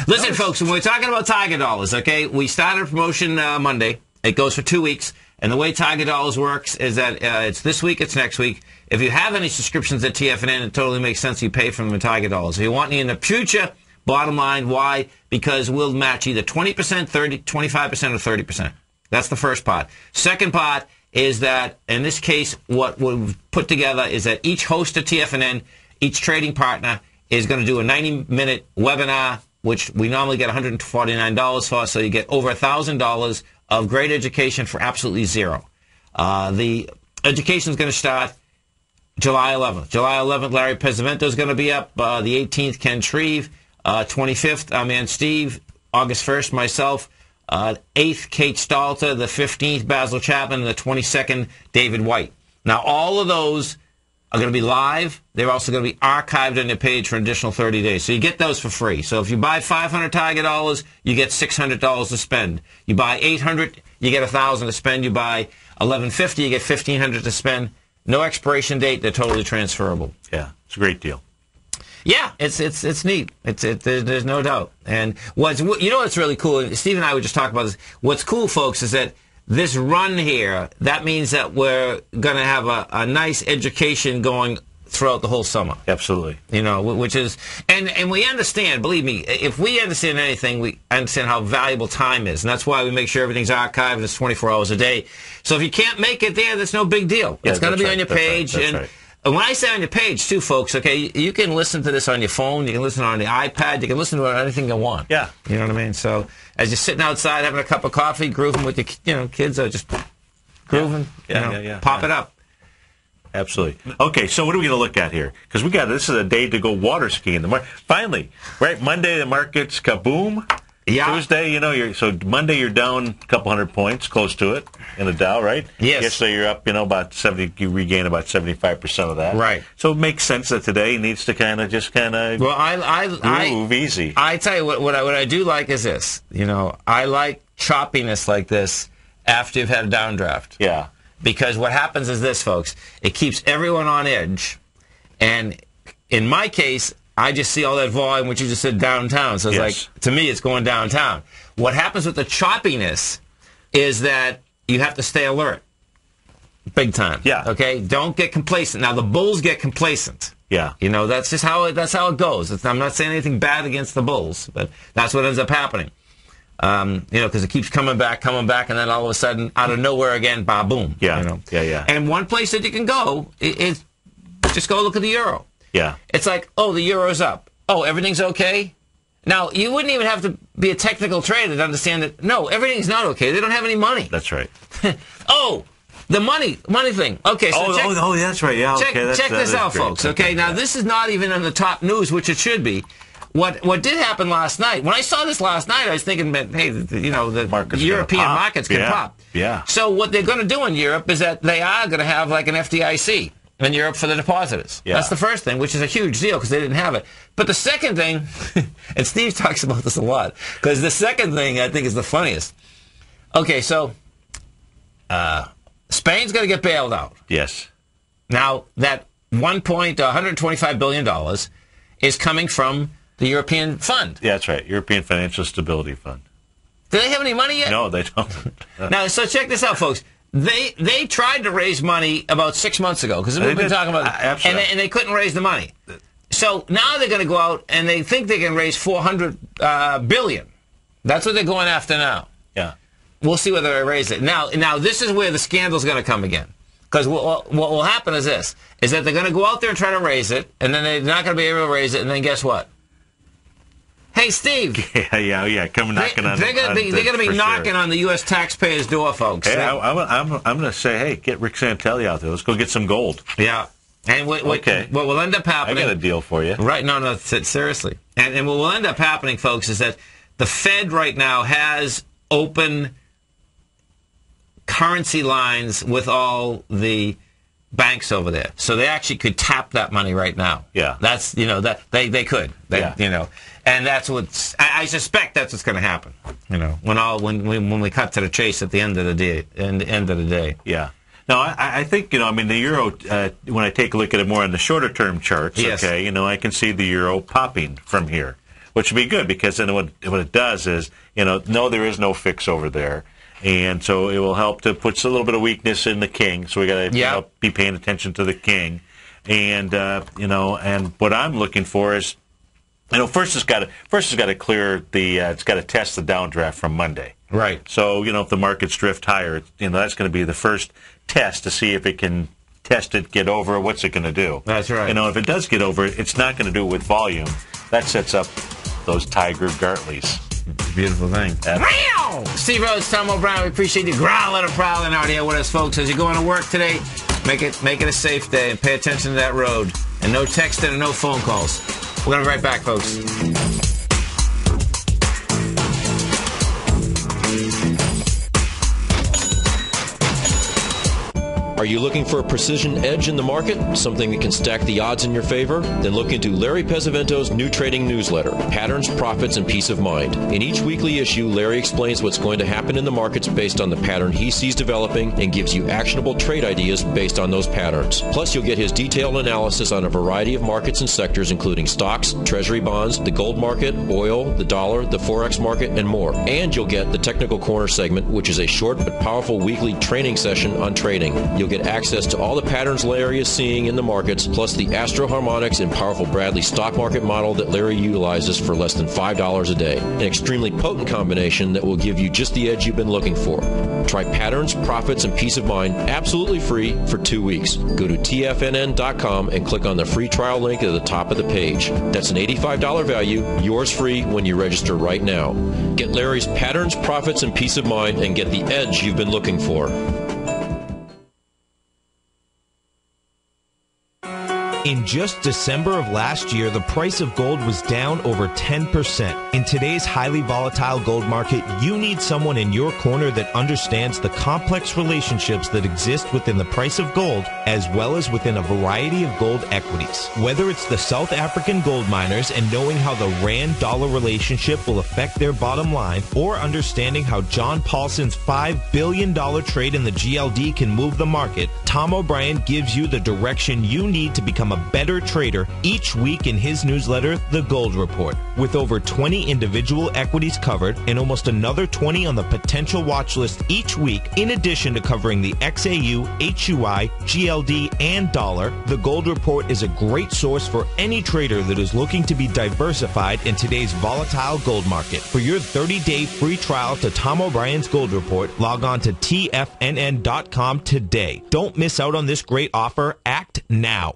Speaker 2: Listen, folks, when we're talking about Tiger Dollars, okay, we started a promotion Monday. It goes for 2 weeks. And the way Tiger Dollars works is that it's this week, it's next week. If you have any subscriptions at TFNN, it totally makes sense you pay for them in Tiger Dollars. If you want any in the future, bottom line, why? Because we'll match either 20%, 30%, 25%, or 30%. That's the first part. Second part is that, in this case, what we've put together is that each host at TFNN, each trading partner, is going to do a 90-minute webinar, which we normally get $149 for, so you get over $1,000 of great education for absolutely zero. The education is going to start July 11th. July 11th, Larry Pesavento is going to be up. The 18th, Ken Shreve. 25th, our man Steve. August 1st, myself. 8th, Kate Stalter. The 15th, Basil Chapman. And the 22nd, David White. Now, all of those are going to be live. They're also going to be archived on your page for an additional 30 days. So you get those for free. So if you buy 500 Tiger Dollars, you get $600 to spend. You buy 800, you get $1,000 to spend. You buy 1150, you get $1,500 to spend. No expiration date. They're totally transferable.
Speaker 3: Yeah, it's a great deal.
Speaker 2: Yeah, it's neat. There's no doubt. And what's really cool. Steve and I were just talking about this. What's cool, folks, is that this run here, that means that we're going to have a nice education going throughout the whole summer.
Speaker 3: Absolutely.
Speaker 2: Which is, and we understand, believe me, if we understand anything, we understand how valuable time is. And that's why we make sure everything's archived and it's 24 hours a day. So if you can't make it there, that's no big deal. It's going to be on your page. when I say on your page, too, folks, okay, you can listen to this on your phone, you can listen on the iPad, you can listen to it on anything you want.
Speaker 3: Yeah.
Speaker 2: You know what I mean? So as you're sitting outside having a cup of coffee, grooving with your kids, are just grooving, pop it up.
Speaker 3: Absolutely. Okay, so what are we going to look at here? Because this is a day to go water skiing. Finally, right? Monday the market's kaboom.
Speaker 2: Yeah.
Speaker 3: Tuesday, so Monday you're down a couple hundred points, close to it, in the Dow, right?
Speaker 2: Yes.
Speaker 3: Yesterday you're up, about 70. You regain about 75% of that.
Speaker 2: Right.
Speaker 3: So it makes sense that today needs to kind of move easy.
Speaker 2: I tell you what I do like is this. I like choppiness like this after you've had a downdraft.
Speaker 3: Yeah.
Speaker 2: Because what happens is this, folks. It keeps everyone on edge, and in my case, I just see all that volume, which you just said downtown. So it's like, to me, it's going downtown. What happens with the choppiness is that you have to stay alert. Big time.
Speaker 3: Yeah.
Speaker 2: Okay? Don't get complacent. Now, the bulls get complacent.
Speaker 3: Yeah.
Speaker 2: That's just how it goes. I'm not saying anything bad against the bulls, but that's what ends up happening. Because it keeps coming back, and then all of a sudden, out of nowhere again, boom.
Speaker 3: Yeah. Yeah.
Speaker 2: And one place that you can go is just go look at the euro.
Speaker 3: Yeah.
Speaker 2: It's like, oh, the euro's up. Oh, everything's okay? Now, you wouldn't even have to be a technical trader to understand that, no, everything's not okay. They don't have any money.
Speaker 3: That's right.
Speaker 2: Oh, the money thing. Okay, so
Speaker 3: that's right. Yeah,
Speaker 2: check this out, folks. Okay, now this is not even on the top news, which it should be. What did happen last night? When I saw this last night, I was thinking, hey, the European markets can pop.
Speaker 3: Yeah.
Speaker 2: So what they're going to do in Europe is that they are going to have like an FDIC in Europe for the depositors. Yeah. That's the first thing, which is a huge deal because they didn't have it. But the second thing, and Steve talks about this a lot, because the second thing I think is the funniest. Okay, so Spain's going to get bailed out.
Speaker 3: Yes.
Speaker 2: Now, that $125 billion is coming from the European Fund.
Speaker 3: Yeah, that's right. European Financial Stability Fund.
Speaker 2: Do they have any money yet?
Speaker 3: No, they don't.
Speaker 2: Now, so check this out, folks. They tried to raise money about 6 months ago because we've been talking about it, and they couldn't raise the money. So now they're going to go out and they think they can raise $400 billion. That's what they're going after now.
Speaker 3: Yeah,
Speaker 2: we'll see whether they raise it. Now this is where the scandal's going to come again. Because what will happen is this: is that they're going to go out there and try to raise it, and then they're not going to be able to raise it, and then guess what? Hey, Steve.
Speaker 3: Yeah. Come knocking on.
Speaker 2: They're going to be knocking on the U.S. taxpayers' door, folks.
Speaker 3: Hey, I'm going to say, hey, get Rick Santelli out there. Let's go get some gold.
Speaker 2: Yeah. And what will end up happening?
Speaker 3: I got a deal for you.
Speaker 2: Right? No, seriously. And what will end up happening, folks, is that the Fed right now has open currency lines with all the banks over there, so they actually could tap that money right now.
Speaker 3: Yeah,
Speaker 2: that's that they could. And that's what I suspect that's what's going to happen. When we cut to the chase at the end of the day.
Speaker 3: Yeah. No, I think the euro. When I take a look at it more on the shorter term charts,
Speaker 2: yes.
Speaker 3: Okay, I can see the euro popping from here, which would be good because then what it does is no, there is no fix over there. And so it will help to put a little bit of weakness in the king. So we got to be paying attention to the king. And and what I'm looking for is, first it's got to clear the it's got to test the downdraft from Monday.
Speaker 2: Right.
Speaker 3: So if the markets drift higher, that's going to be the first test to see if it can test it, get over. What's it going to do?
Speaker 2: That's right.
Speaker 3: If it does get over, it's not going to do it with volume. That sets up those Tiger Gartleys.
Speaker 2: Beautiful thing. Steve Rhodes, Tom O'Brien, we appreciate you growling and prowling out here with us, folks. As you're going to work today, make it a safe day and pay attention to that road. And no texting and no phone calls. We're going to be right back, folks.
Speaker 8: Are you looking for a precision edge in the market? Something that can stack the odds in your favor? Then look into Larry Pesavento's new trading newsletter, Patterns, Profits, and Peace of Mind. In each weekly issue, Larry explains what's going to happen in the markets based on the pattern he sees developing and gives you actionable trade ideas based on those patterns. Plus, you'll get his detailed analysis on a variety of markets and sectors, including stocks, treasury bonds, the gold market, oil, the dollar, the forex market, and more. And you'll get the Technical Corner segment, which is a short but powerful weekly training session on trading. You'll get access to all the patterns Larry is seeing in the markets, plus the Astro Harmonics and powerful Bradley stock market model that Larry utilizes for less than $5 a day. An extremely potent combination that will give you just the edge you've been looking for. Try patterns, profits, and peace of mind absolutely free for 2 weeks. Go to tfnn.com and click on the free trial link at the top of the page. That's an $85 value, yours free when you register right now. Get Larry's patterns, profits, and peace of mind and get the edge you've been looking for.
Speaker 1: In just December of last year, the price of gold was down over 10%. In today's highly volatile gold market, you need someone in your corner that understands the complex relationships that exist within the price of gold, as well as within a variety of gold equities. Whether it's the South African gold miners and knowing how the Rand-dollar relationship will affect their bottom line, or understanding how John Paulson's $5 billion trade in the GLD can move the market, Tom O'Brien gives you the direction you need to become a better trader each week in his newsletter, The Gold Report. With over 20 individual equities covered and almost another 20 on the potential watch list each week, in addition to covering the XAU, HUI, GLD, and dollar, The Gold Report is a great source for any trader that is looking to be diversified in today's volatile gold market. For your 30-day free trial to Tom O'Brien's Gold Report, log on to tfnn.com today. Don't miss out on this great offer. Act now.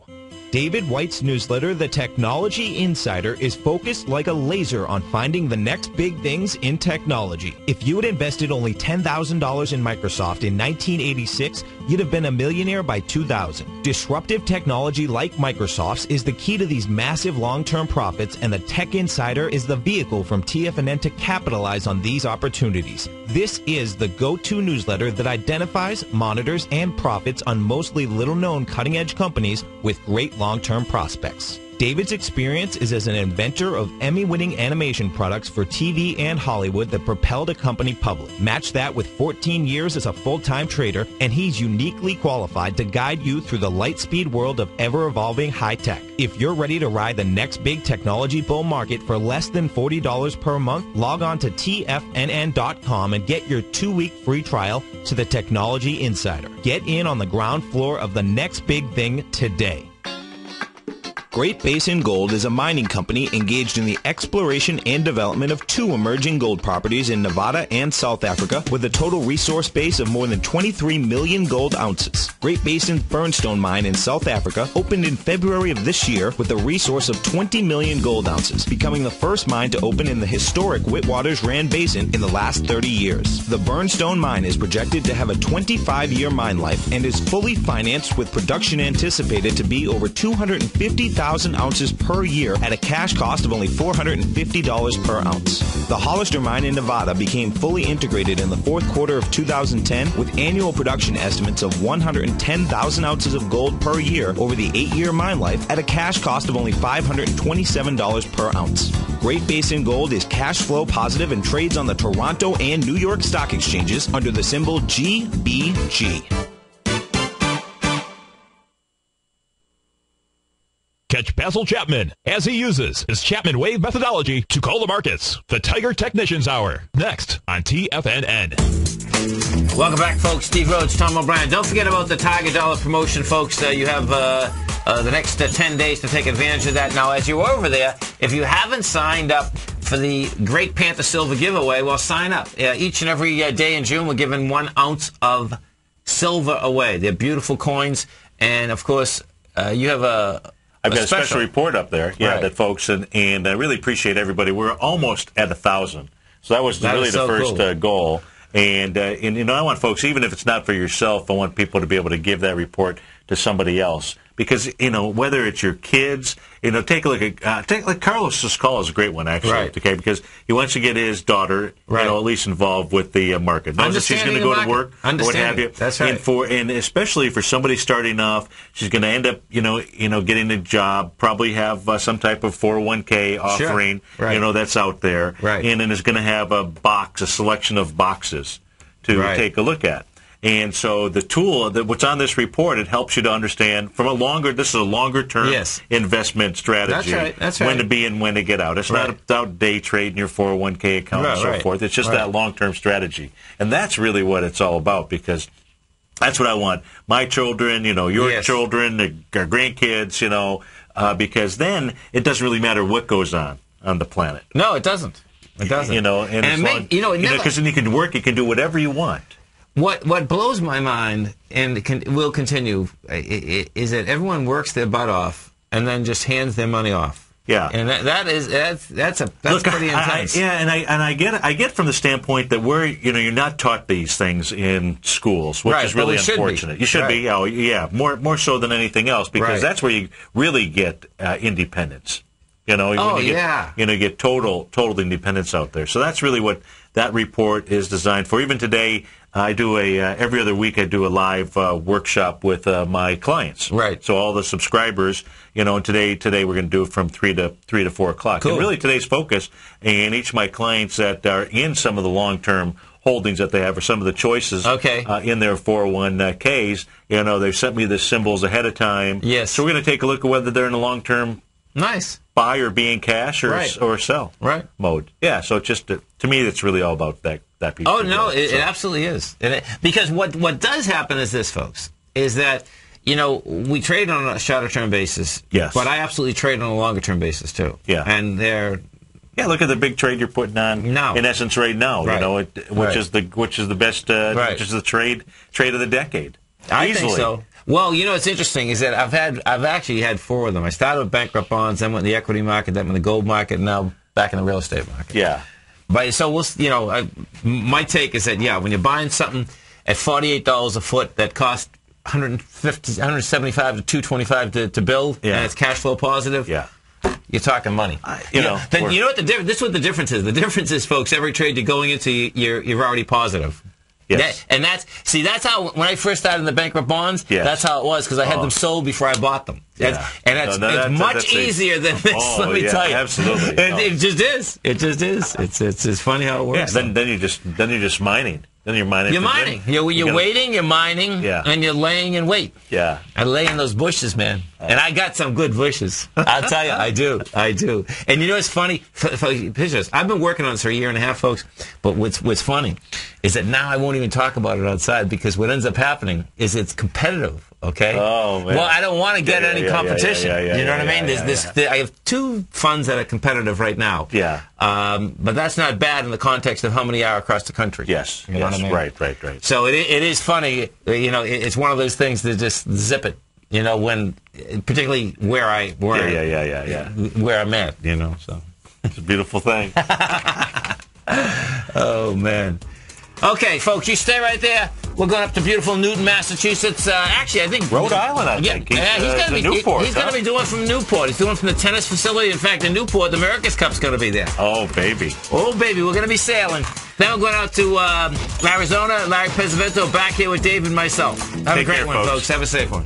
Speaker 1: David White's newsletter, The Technology Insider, is focused like a laser on finding the next big things in technology. If you had invested only $10,000 in Microsoft in 1986, you'd have been a millionaire by 2000. Disruptive technology like Microsoft's is the key to these massive long-term profits, and the Tech Insider is the vehicle from TFNN to capitalize on these opportunities. This is the go-to newsletter that identifies, monitors, and profits on mostly little-known cutting-edge companies with great long-term prospects. David's experience is as an inventor of Emmy-winning animation products for TV and Hollywood that propelled a company public. Match that with 14 years as a full-time trader, and he's uniquely qualified to guide you through the light-speed world of ever-evolving high-tech. If you're ready to ride the next big technology bull market for less than $40 per month, log on to tfnn.com and get your 2-week free trial to the Technology Insider. Get in on the ground floor of the next big thing today. Great Basin Gold is a mining company engaged in the exploration and development of 2 emerging gold properties in Nevada and South Africa with a total resource base of more than 23 million gold ounces. Great Basin's Burnstone mine in South Africa opened in February of this year with a resource of 20 million gold ounces, becoming the first mine to open in the historic Witwatersrand Basin in the last 30 years. The Burnstone mine is projected to have a 25-year mine life and is fully financed with production anticipated to be over 250,000 ounces per year at a cash cost of only $450 per ounce. The Hollister mine in Nevada became fully integrated in the 4th quarter of 2010 with annual production estimates of 110,000 ounces of gold per year over the 8-year mine life at a cash cost of only $527 per ounce. Great Basin Gold is cash flow positive and trades on the Toronto and New York stock exchanges under the symbol GBG.
Speaker 6: Catch Basil Chapman as he uses his Chapman Wave methodology to call the markets. The Tiger Technicians Hour, next on TFNN.
Speaker 2: Welcome back, folks. Steve Rhodes, Tom O'Brien. Don't forget about the Tiger Dollar promotion, folks. You have the next 10 days to take advantage of that. Now, as you're over there, if you haven't signed up for the Great Panther Silver giveaway, well, sign up. Each and every day in June, we're giving 1 ounce of silver away. They're beautiful coins. And, of course, you have
Speaker 3: I've got a special report up there,
Speaker 2: right.
Speaker 3: That folks, and I really appreciate everybody. We're almost at 1,000, so that was really the first goal. And you know, I want folks, even if it's not for yourself, I want people to be able to give that report to somebody else. Because, you know, whether it's your kids, you know, take a look at, Carlos's call is a great one, actually,
Speaker 2: right.
Speaker 3: Okay, because he wants to get his daughter,
Speaker 2: right.
Speaker 3: You know, at least involved with the market. Knows that she's going to go to work, or what have you.
Speaker 2: That's right.
Speaker 3: And especially for somebody starting off, she's going to end up, you know, getting a job, probably have some type of 401k offering,
Speaker 2: sure. Right.
Speaker 3: You know, that's out there.
Speaker 2: Right.
Speaker 3: And then is going to have a selection of boxes to take a look at. And so the tool, what's on this report, it helps you to understand this is a longer-term investment strategy.
Speaker 2: That's right.
Speaker 3: When to be and when to get out. It's not about day trading your 401k account and so forth. It's just that long-term strategy. And that's really what it's all about, because That's what I want. My children, your children, our grandkids, because then it doesn't really matter what goes on the planet.
Speaker 2: No, it doesn't. It doesn't.
Speaker 3: Because then you can work, you can do whatever you want.
Speaker 2: What blows my mind, and will continue, is that everyone works their butt off and then just hands their money off.
Speaker 3: Yeah,
Speaker 2: and that's pretty intense.
Speaker 3: I get from the standpoint that you're not taught these things in schools, which is really unfortunate. You should be, more so than anything else, because that's where you really get independence. You get total independence out there. So that's really what that report is designed for. Even today, I do every other week I do a live workshop with my clients.
Speaker 2: Right.
Speaker 3: So all the subscribers, and today we're going to do it from 3 to 4 o'clock.
Speaker 2: Cool.
Speaker 3: And really today's focus, and each of my clients that are in some of the long-term holdings that they have, or some of the choices in their 401ks, they sent me the symbols ahead of time.
Speaker 2: Yes.
Speaker 3: So we're going to take a look at whether they're in a long-term buy or be in cash or sell mode. Yeah, so it's just, to me, it's really all about that piece.
Speaker 2: Oh, no, it absolutely is. Because what does happen is this, folks, is that, we trade on a shorter-term basis.
Speaker 3: Yes.
Speaker 2: But I absolutely trade on a longer-term basis, too.
Speaker 3: Yeah.
Speaker 2: And they're...
Speaker 3: Yeah, look at the big trade you're putting on
Speaker 2: now.
Speaker 3: In essence right now, which is the best, which is the trade of the decade.
Speaker 2: I
Speaker 3: Easily.
Speaker 2: think so. Well, what's interesting is that I've actually had 4 of them. I started with bankrupt bonds, then went in the equity market, then went in the gold market, and now back in the real estate market.
Speaker 3: Yeah.
Speaker 2: But so my take is that when you're buying something at $48 a foot that costs $175 to $225 to build, and it's cash flow positive.
Speaker 3: Yeah.
Speaker 2: You're talking money. Then what the difference? This is what the difference is. The difference is, folks, every trade you're going into, you're already positive.
Speaker 3: Yes.
Speaker 2: That's how, when I first started in the bankrupt bonds, that's how it was, because I had them sold before I bought them.
Speaker 3: Yeah.
Speaker 2: It's much easier than this, let me tell you.
Speaker 3: Absolutely.
Speaker 2: It just is. It just is. It's funny how it works.
Speaker 3: Yeah, then you're just mining. Then you're mining.
Speaker 2: You're mining. You're waiting, you're mining, and you're laying in wait.
Speaker 3: Yeah.
Speaker 2: I lay in those bushes, man. And I got some good bushes. I'll tell you, I do. And it's funny? Pictures. I've been working on this for 1.5 years, folks. But what's funny is that now I won't even talk about it outside, because what ends up happening is it's competitive. Okay.
Speaker 3: Oh man.
Speaker 2: Well, I don't want to get any competition. You know what I mean? I have 2 funds that are competitive right now.
Speaker 3: Yeah.
Speaker 2: But that's not bad in the context of how many are across the country.
Speaker 3: Yes.
Speaker 2: You know what I mean?
Speaker 3: Right.
Speaker 2: So it is funny. It's one of those things that just zip it. When particularly where I'm at. So
Speaker 3: it's a beautiful thing.
Speaker 2: Oh man. Okay, folks, you stay right there. We're going up to beautiful Newton, Massachusetts. Actually, I think
Speaker 3: Rhode Island. I think.
Speaker 2: He's going to be
Speaker 3: Newport.
Speaker 2: He's going to be doing from Newport. He's doing from the tennis facility. In fact, in Newport, the America's Cup's going to be there.
Speaker 3: Oh baby.
Speaker 2: Oh baby, we're going to be sailing. Then we're going out to Arizona. Larry Pesavento back here with Dave and myself. Have a great one, folks. Have a safe one.